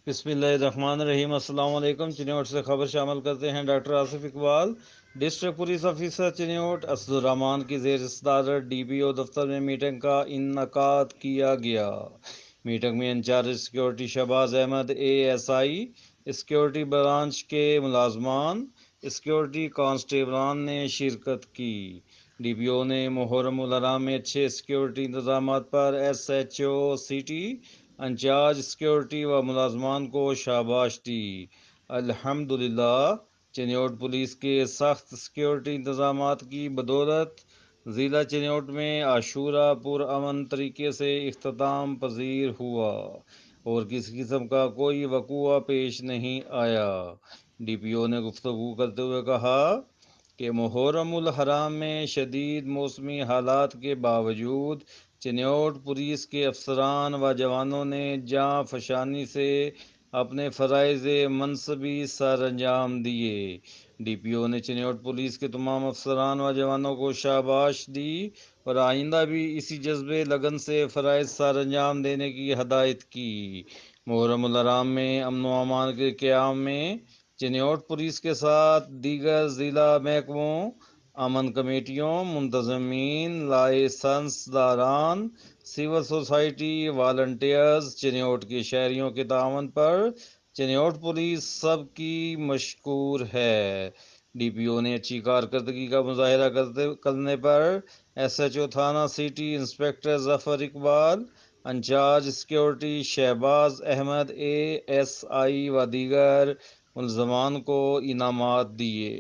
بسم اللہ الرحمن الرحیم۔ السلام علیکم۔ چنیوٹ سے خبر شامل کرتے ہیں doctor Asif Iqbal. District police officer Chiniot Asad ur Rahman کی زیر صدارت ڈی پی او دفتر میں میٹنگ کا انعقاد کیا گیا۔ میٹنگ میں incharge security Shahbaz Ahmed A S I, security branch کے ملازمان، سیکورٹی کانسٹیبلان نے شرکت کی۔ ڈی پی او نے محرم الحرام میں اچھے سیکورٹی انتظامات پر S H O city incharge security و ملازمان کو شاباش دی۔ الحمدللہ چنیوٹ پولیس کے سخت سیکورٹی انتظامات کی بدولت ضلع چنیوٹ میں عاشورہ پرامن طریقے سے اختتام پذیر ہوا اور کسی قسم کا کوئی وقوع پیش نہیں آیا۔ ڈی پی او نے گفتگو کرتے ہوئے کہا کہ محرم الحرام میں شدید موسمی حالات کے باوجود چنیوٹ پولیس کے افسران و جوانوں نے جاں فشانی سے اپنے فرائض منصبی سر انجام دیے۔ ڈی پی او نے چنیوٹ پولیس کے تمام افسران و جوانوں کو شاباش دی اور آئندہ بھی اسی جذبے لگن سے فرائض سر انجام دینے کی ہدایت کی۔ محرم الحرام میں امن و امان کے قیام میں چنیوٹ پولیس کے ساتھ دیگر ضلع محکموں، امن کمیٹیوں، منتظمین، لائسنس داران، سول سوسائٹی، والنٹیئرز، چنیوٹ کے شہریوں کے تعاون پر چنیوٹ پولیس سب کی مشکور ہے۔ ڈی پی او نے اچھی کارکردگی کا مظاہرہ کرنے پر ایس ایچ او تھانہ city inspector Zafar Iqbal, incharge security Shahbaz Ahmed A S I و دیگر ملزمان کو انعامات دیے۔